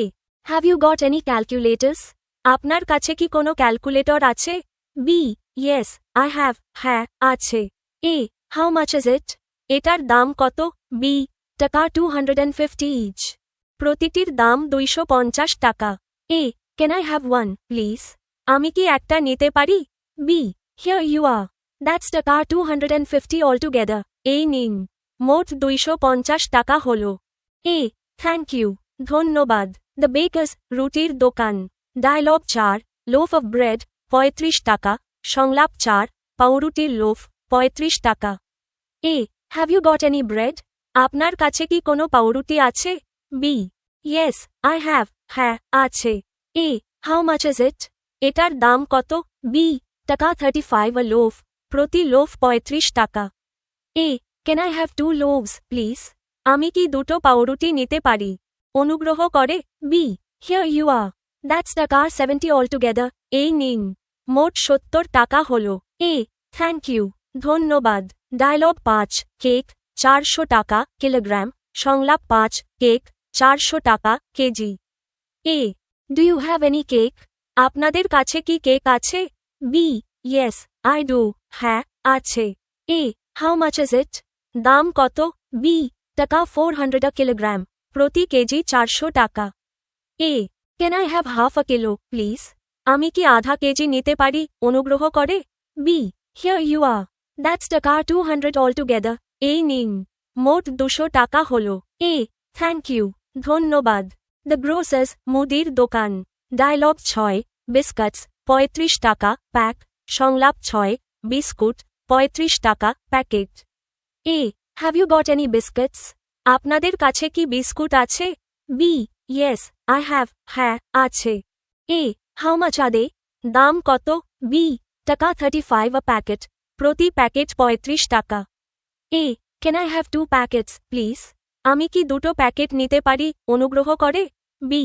have you got any ক্যালকুলেটরস আপনার কাছে কি কোনো ক্যালকুলেটর আছে বি ইয়েস আই হ্যাভ হ্যাঁ আছে এ হাউ মাচ ইজ ইট এটার দাম কত বি টাকা 250 ইচ প্রতিটির দাম 250 টাকা A can I have one please আমি কি একটা নিতে পারি B here you are that's টাকা 250 অল টুগেদার এই নিন মোট 250 টাকা হলো এ থ্যাংক ইউ ধন্যবাদ দ্য বেকার্স রুটির দোকান ডায়লগ 4 লোফ অফ ব্রেড 35 টাকা সংলাপ 4 পাউরুটির লোফ 35 টাকা A have you got any bread আপনার কাছে কি কোনো পাউরুটি আছে বি ইয়েস আই হ্যাভ হ্যাঁ আছে এ হাউ মাচ ইজ ইট এটার দাম কত বি টাকা 35 a লোফ প্রতি লোফ 35 টাকা A can I have 2 loaves please আমি কি দুটো পাউরুটি নিতে পারি অনুগ্রহ করে B here you are that's টাকা 70 অল টুগেদার এই নিন মোট 70 টাকা হলো এ থ্যাংক ইউ ধন্যবাদ ডায়লগ 5 কেক 400 টাকা কিলোগ্রাম সংলাপ 5 কেক 400 টাকা kg A do you have any cake আপনাদের কাছে কি কেক আছে বি ইয়েস আই ডু হ্যাঁ আছে A how much is it দাম কত বি টাকা 400 কিলোগ্রাম প্রতি কেজি 400 টাকা A can I have half a kilo please আমি কি আধা কেজি নিতে পারি অনুগ্রহ করে B here you are that's টাকা 200 অল টুগেদার এই নিন মোট 200 টাকা হলো এ থ্যাংক ইউ ধন্যবাদ দ্য গ্রোসার্স মুদির দোকান ডায়লগ 6 বিস্কুটস 35 টাকা প্যাক সংলাপ 6 বিস্কুট 35 টাকা packet A have you got any biscuits আপনাদের কাছে কি বিস্কুট আছে বি ইয়েস আই হ্যাভ হ্যাঁ আছে এ হাউ মাচ আর দে দাম কত বি টাকা 35 a প্যাকেট প্রতি প্যাকেট 35 টাকা A can I have 2 packets please আমি কি দুটো প্যাকেট নিতে পারি অনুগ্রহ করে B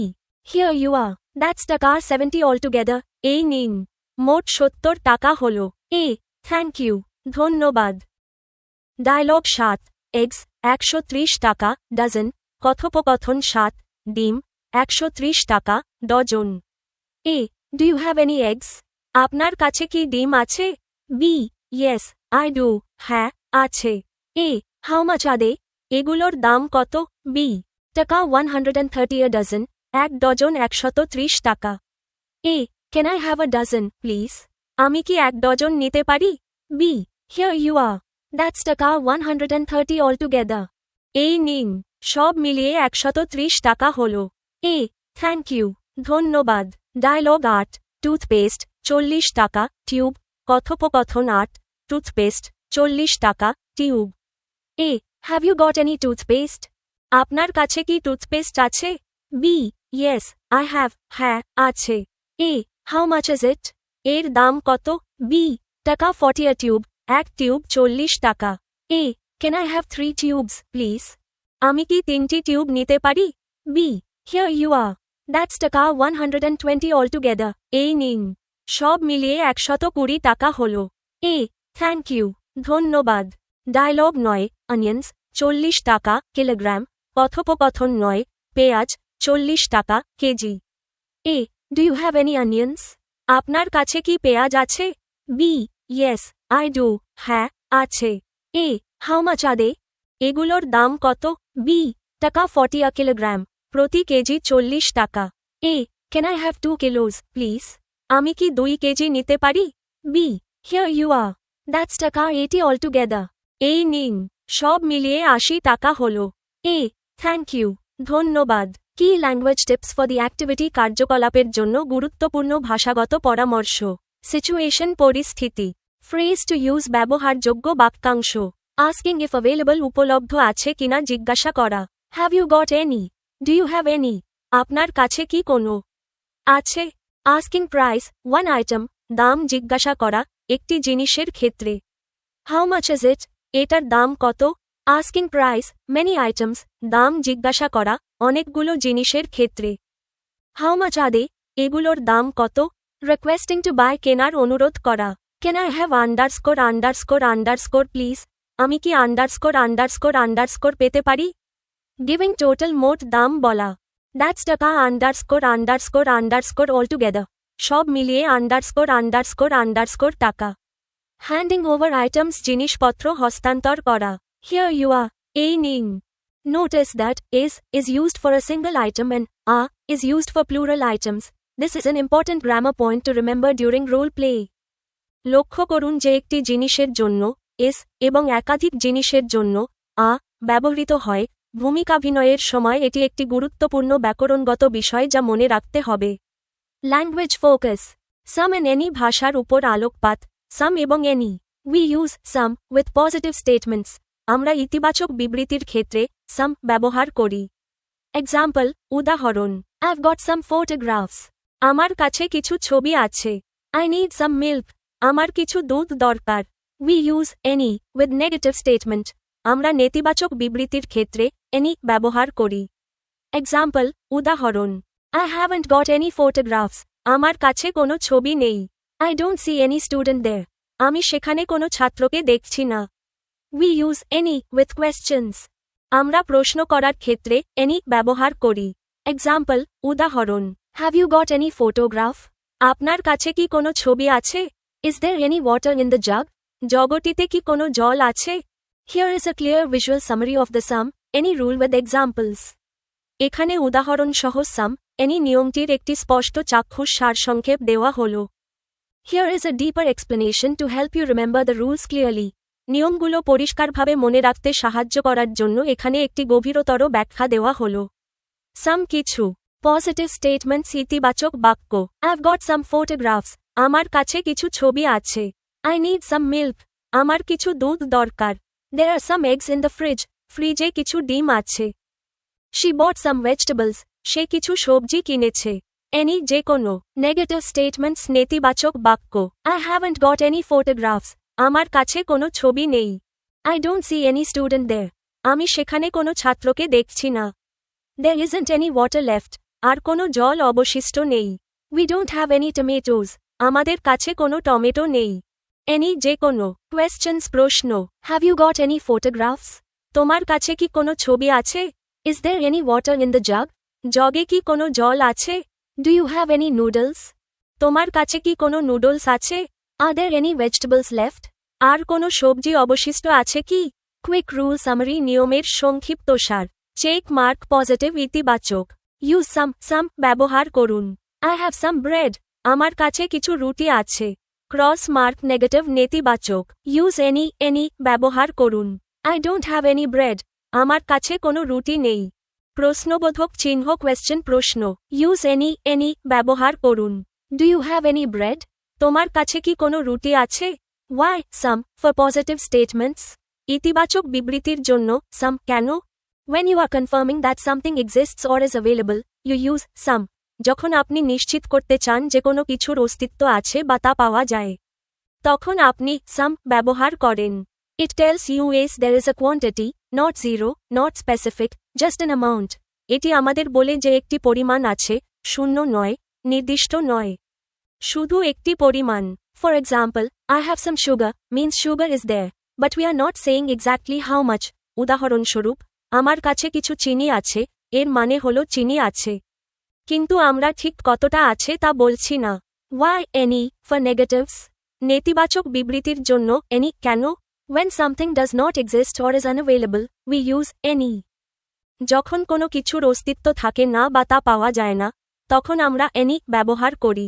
here you are that's টাকা 70 অল টুগেদার এই নিন মোট 70 টাকা হলো এ থ্যাংক ইউ ধন্যবাদ ডায়লগ 7 এগস 130 টাকা ডজন কথোপকথন 7 ডিম 130 টাকা dozen A do you have any eggs আপনার কাছে কি ডিম আছে বি ইয়েস আই ডু হ্যাঁ আছে A how much are they এগুলোর দাম কত বি টাকা 130 a ডজন এক ডজন 130 টাকা A can I have a dozen please আমি কি এক ডজন নিতে পারি B here you are that's টাকা 130 অল টুগেদার এই নিন সব মিলিয়ে 130 টাকা হলো এ থ্যাংক ইউ ধন্যবাদ ডায়লগ 8 টুথপেস্ট 40 টাকা টিউব কথোপকথন 8 টুথপেস্ট 40 টাকা tube A have you got any toothpaste আপনার কাছে কি টুথপেস্ট আছে বি ইয়েস আই হ্যাভ হ্যাঁ আছে এ হাউ মাচ ইজ ইট এর দাম কত বি টাকা 40 a টিউব এক টিউব 40 টাকা A can I have 3 tubes please আমি কি 3টি টিউব নিতে পারি B here you are that's টাকা 120 অল টুগেদার এই নিন সব মিলিয়ে 120 টাকা হলো এ থ্যাংক ইউ ধন্যবাদ ডায়লগ 9 অনিয়ন্স 40 টাকা কিলোগ্রাম কথোপকথন 9 পেঁয়াজ 40 টাকা kg A do you have any onions আপনার কাছে কি পেঁয়াজ আছে বি ইয়েস আই ডু হ্যাঁ আছে A how much are they এগুলোর দাম কত বি টাকা 40 a কিলোগ্রাম প্রতি কেজি 40 টাকা A can I have 2 kilos please আমি কি 2 কেজি নিতে পারি B here you are that's টাকা 80 অল টুগেদার এই নিন সব মিলিয়ে 80 টাকা হলো এ থ্যাংক ইউ ধন্যবাদ কি language tips for the activity কার্যকলাপের জন্য গুরুত্বপূর্ণ ভাষাগত পরামর্শ সিচুয়েশন পরিস্থিতি ফ্রেজ টু ইউজ ব্যবহারযোগ্য বাক্যাংশ আস্কিং ইফ অ্যাভেলেবল উপলব্ধ আছে কিনা জিজ্ঞাসা করা have you got any do you have any আপনার কাছে কি কোনো আছে। আস্কিং প্রাইস ওয়ান আইটেম, দাম জিজ্ঞাসা করা একটি জিনিসের ক্ষেত্রে। হাউ মাচ ইজ ইট, এটার দাম কত? আস্কিং প্রাইস মেনি আইটেমস, দাম জিজ্ঞাসা করা অনেকগুলো জিনিসের ক্ষেত্রে। হাউ মাচ আর দে, এগুলোর দাম কত? রিকোয়েস্টিং টু বাই, কেনার অনুরোধ করা। Can I have underscore underscore underscore please, আমি কি আন্ডারস্কোর আন্ডারস্কোর আন্ডারস্কোর পেতে পারি? গিভিং টোটাল, মোট দাম বলা। দ্যাটস টাকা underscore underscore underscore all together, সব মিলিয়ে আন্ডারস্কোর আন্ডারস্কোর আন্ডারস্কোর টাকা। হ্যান্ডিং ওভার আইটেমস, জিনিসপত্র হস্তান্তর করা। হিয়ার ইউ আর, এই নিন। Notice that is used for a single item and is used for plural items. This is an important grammar point to remember during role play. লক্ষ্য করুন যে একটি জিনিসের জন্য is এবং একাধিক জিনিসের জন্য ব্যবহৃত হয়। ভূমিকাভিনয়ের সময় এটি একটি গুরুত্বপূর্ণ ব্যাকরণগত বিষয় যা মনে রাখতে হবে। Language focus, some and any, ভাষার উপর আলোকপাত। সাম এবং any. We use some with positive statements, আমরা ইতিবাচক বিবৃতির ক্ষেত্রে সাম ব্যবহার করি। এক্সাম্পল, উদাহরণ, আইভ গট সাম ফটোগ্রাফস, আমার কাছে কিছু ছবি আছে। আই নিড সাম মিল্ক, আমার কিছু দুধ দরকার। We use any with negative statement, আমরা নেতিবাচক বিবৃতির ক্ষেত্রে এনি ব্যবহার করি। এক্সাম্পল, উদাহরণ, I haven't got any photographs, আমার কাছে কোনো ছবি নেই। I don't see any student there, আমি সেখানে কোনো ছাত্রকে দেখছি না। We use any with questions, আমরা প্রশ্ন করার ক্ষেত্রে এনি ব্যবহার করি। এক্সাম্পল, উদাহরণ, have you got any photograph, আপনার কাছে কি কোনো ছবি আছে? Is there any water in the জাগ, জগটিতে কি কোনো জল আছে? Here is a clear visual summary of the some any rule with examples. এখানে উদাহরণ সহ সাম এনি নিয়মটির একটি স্পষ্ট চাক্ষুষ সারসংক্ষেপ দেওয়া হল। Here is a deeper explanation to help you remember the rules clearly. নিয়মগুলো পরিষ্কারভাবে মনে রাখতে সাহায্য করার জন্য এখানে একটি গভীরতর ব্যাখ্যা দেওয়া হল। সাম কিছু। পজিটিভ স্টেটমেন্টস, ইতিবাচক বাক্য। আইভ গট সাম ফটোগ্রাফস, আমার কাছে কিছু ছবি আছে। আই নিড সাম মিল্ক, আমার কিছু দুধ দরকার। দেয়ার are some eggs in the fridge, ফ্রিজে কিছু ডিম আছে। শি বট সাম ভেজিটেবলস, সে কিছু সবজি কিনেছে। এনি যে কোনো। নেগেটিভ স্টেটমেন্টস, নেতিবাচক বাক্য। I haven't got any photographs, আমার কাছে কোনো ছবি নেই। I don't see any student there, আমি সেখানে কোনো ছাত্রকে দেখছি না। There isn't any water left, আর কোনো জল অবশিষ্ট নেই। We don't have any tomatoes, আমাদের কাছে কোনো টমেটো নেই। এনি যে কোনো। কোয়েশ্চেন্স, প্রশ্ন। Have you got any photographs, তোমার কাছে কি কোনো ছবি আছে? Is there any water in the jug, জগে কি কোনো জল আছে? Do you have any noodles, তোমার কাছে কি কোনো নুডলস আছে? Are there any vegetables left, আর কোনো সবজি অবশিষ্ট আছে কি? কুইক রুল সামারি, নিয়মের সংক্ষিপ্তসার। চেক মার্ক পজিটিভ, ইতিবাচক। ইউজ সাম ব্যবহার করুন। আই হ্যাভ সাম ব্রেড, আমার কাছে কিছু রুটি আছে। ক্রস মার্ক নেগেটিভ, নেতিবাচক। ইউজ এনি ব্যবহার করুন। I don't have any bread, আমার কাছে কোনো রুটি নেই। প্রশ্নবোধক চিহ্ন, কোয়েশ্চেন, প্রশ্ন। ইউজ এনি ব্যবহার করুন। Do you have any bread, তোমার কাছে কি কোনো রুটি আছে? Why some for positive statements, ইতিবাচক বিবৃতির জন্য সাম কেন? When you are confirming that something exists or is available, you use some. যখন আপনি নিশ্চিত করতে চান যে কোনো কিছুর অস্তিত্ব আছে বা তা পাওয়া যায়, তখন আপনি some ব্যবহার করেন। It tells you yes there is a quantity, not zero, not specific, just an amount. এটি আমাদের বলে যে একটি পরিমাণ আছে, শূন্য নয়, নির্দিষ্ট নয়, শুধু একটি পরিমাণ। For example, I have some sugar means sugar is there, but we are not saying exactly how much. উদাহরণস্বরূপ, আমার কাছে কিছু চিনি আছে, এর মানে হলো চিনি আছে, কিন্তু আমরা ঠিক কতটা আছে তা বলছি না। Why any for negatives? নেতিবাচক বিবৃতির জন্য any কেন? When something does not exist or is unavailable, we use any. যখন কোনো কিছুর অস্তিত্ব থাকে না বা তা পাওয়া যায় না, তখন আমরা any ব্যবহার করি।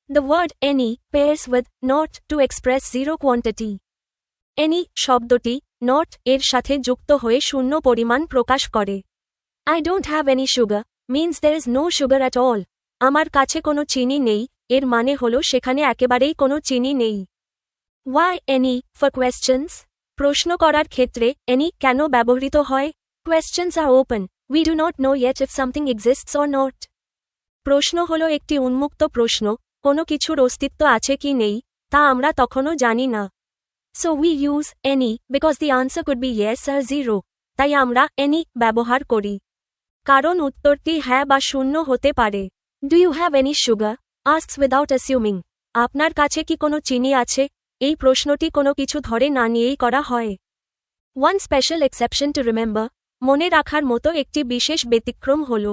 The word any pairs with not to express zero quantity. Any শব্দটি not এর সাথে যুক্ত হয়ে শূন্য পরিমাণ প্রকাশ করে। I don't have any sugar means there is no sugar at all. আমার কাছে কোনো চিনি নেই, এর মানে হলো সেখানে একেবারেই কোনো চিনি নেই। Why any for questions? প্রশ্ন করার ক্ষেত্রে any কেন ব্যবহৃত হয়? Questions are open. We do not know yet if something exists or not. প্রশ্ন হলো একটি উন্মুক্ত প্রশ্ন, কোনো কিছুর অস্তিত্ব আছে কি নেই তা আমরা তখনও জানি না। So we use any because the answer could be yes or zero. তাই আমরা এনি ব্যবহার করি, কারণ উত্তরটি হ্যাঁ বা শূন্য হতে পারে। Do you have any sugar asks without assuming. আপনার কাছে কি কোনো চিনি আছে? এই প্রশ্নটি কোনো কিছু ধরে না নিয়েই করা হয়। One special exception to remember, মনে রাখার মতো একটি বিশেষ ব্যতিক্রম হল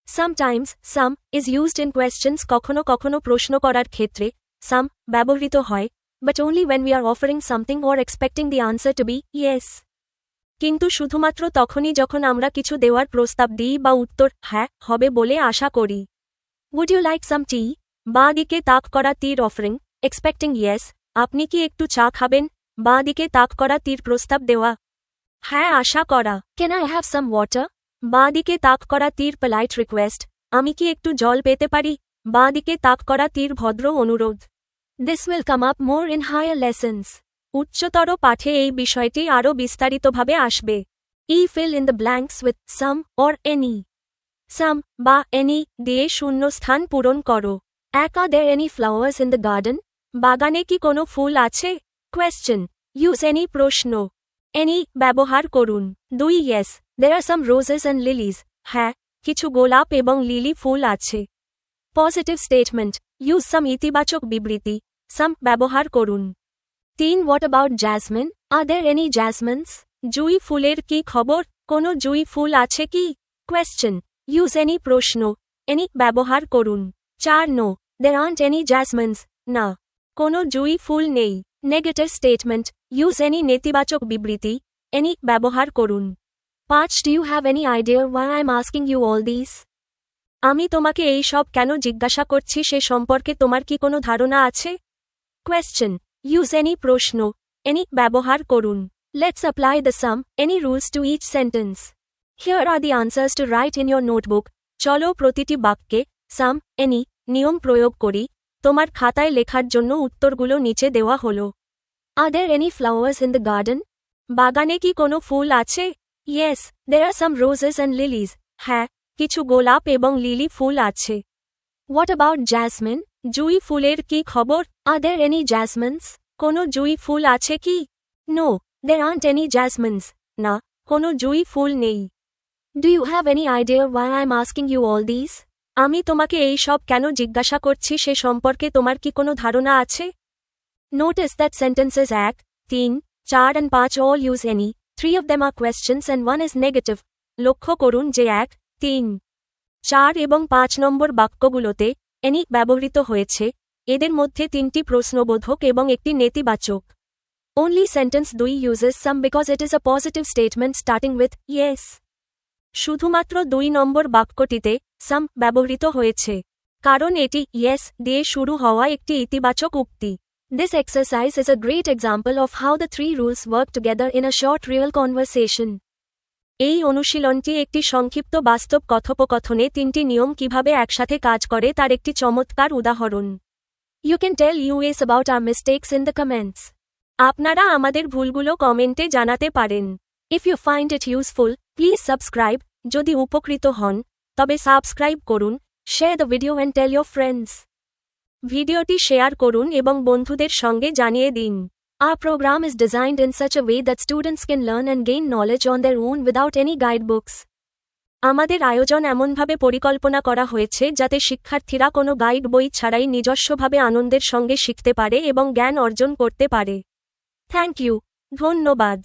sometimes some is used in questions. কখনো কখনো প্রশ্ন করার ক্ষেত্রে সাম ব্যবহৃত হয়, but only when we are offering something or expecting the answer to be yes. কিন্তু শুধুমাত্র তখনই যখন আমরা কিছু দেওয়ার প্রস্তাব দিই বা উত্তর হ্যাঁ হবে বলে আশা করি। উড ইউ লাইক সাম টি? বাঁ দিকে তাক করা তীর অফারিং, এক্সপেক্টিং ইয়েস। আপনি কি একটু চা খাবেন? বাঁ দিকে তাক করা তীর প্রস্তাব দেওয়া, হ্যাঁ আশা করা। Can I have some water? বাঁ দিকে তাক করা তীর পলাইট রিকোয়েস্ট, আমি কি একটু জল পেতে পারি? বাঁ দিকে তাক করা তীর ভদ্র অনুরোধ। This will come up more in higher lessons. উচ্চতর পাঠে এই বিষয়টি আরও বিস্তারিতভাবে আসবে। Fill in the blanks with some or any. Some বা এনি দিয়ে শূন্য স্থান পূরণ করো। Are there any flowers in the garden? বাগানে কি কোনো ফুল আছে? কোয়েশ্চেন। ইউজ এনি প্রশ্ন। এনি ব্যবহার করুন। 2 yes there are some roses and lilies. হ্যাঁ কিছু গোলাপ এবং লিলি ফুল আছে। Positive statement. ইউজ সাম ইতিবাচক বিবৃতি। সাম ব্যবহার করুন। 3 what about jasmine? Are there any jasmines? জুঁই ফুলের কি খবর? কোনো জুঁই ফুল আছে কি? কোয়েশ্চেন। ইউজ এনি প্রশ্ন। এনি ব্যবহার করুন। 4 no there aren't any jasmines. না কোনো জুঁই ফুল নেই। Negative statement. ইউজ এনি নেতিবাচক বিবৃতি। এনি ব্যবহার করুন। 5 do you have any idea why I am asking you all this? আমি তোমাকে এই সব কেন জিজ্ঞাসা করছি সে সম্পর্কে তোমার কি কোনো ধারণা আছে? কোয়েশ্চেন। ইউজ এনি প্রশ্ন। এনি ব্যবহার করুন। Let's apply the some any rules to each sentence. Here are the answers to write in your notebook. চলো প্রতিটি বাক্যে সাম এনি নিয়ম প্রয়োগ করি। তোমার খাতায় লেখার জন্য উত্তরগুলো নিচে দেওয়া হলো। Are there any flowers in the garden? বাগানে কি কোনো ফুল আছে? Yes there are some roses and lilies. হ্যাঁ কিছু গোলাপ এবং লিলি ফুল আছে। What about jasmine? জুঁই ফুলের কি খবর? Are there any jasmines? কোনো জুঁই ফুল আছে কি? No there aren't any jasmines. না কোনো জুঁই ফুল নেই। Do you have any idea why I am asking you all this? আমি তোমাকে এই সব কেন জিজ্ঞাসা করছি সে সম্পর্কে তোমার কি কোনো ধারণা আছে? Notice that sentences 1, 3, 4 and 5 all use any. 3 of them are questions and 1 is negative. লক্ষ্য করুন যে 1, 3, 4 এবং 5 নম্বর বাক্যগুলোতে এনি ব্যবহৃত হয়েছে। এদের মধ্যে 3টি প্রশ্নবোধক এবং একটি নেতিবাচক। Only sentence 2 uses some because it is a positive statement starting with yes. শুধুমাত্র 2 নম্বর বাক্যটিতে সাম ব্যবহৃত হয়েছে, কারণ এটি ইয়েস দিয়ে শুরু হওয়া একটি ইতিবাচক উক্তি। This exercise is a great example of how the 3 rules work together in a short real conversation. এই অনুশীলনটি একটি সংক্ষিপ্ত বাস্তব কথোপকথনে 3টি নিয়ম কিভাবে একসাথে কাজ করে তার একটি চমৎকার উদাহরণ। You can tell us about our mistakes in the comments. আপনারা আমাদের ভুলগুলো কমেন্টে জানাতে পারেন। If you find it useful, please subscribe. যদি উপকৃত হন তবে সাবস্ক্রাইব করুন। Share the video and tell your friends. ভিডিওটি শেয়ার করুন এবং বন্ধুদের সঙ্গে জানিয়ে দিন। Our program is designed in such a way that students can learn and gain knowledge on their own without any guidebooks. আমাদের আয়োজন এমনভাবে পরিকল্পনা করা হয়েছে যাতে শিক্ষার্থীরা কোনো গাইড বই ছাড়াই নিজস্বভাবে আনন্দের সঙ্গে শিখতে পারে এবং জ্ঞান অর্জন করতে পারে। Thank you. ধন্যবাদ।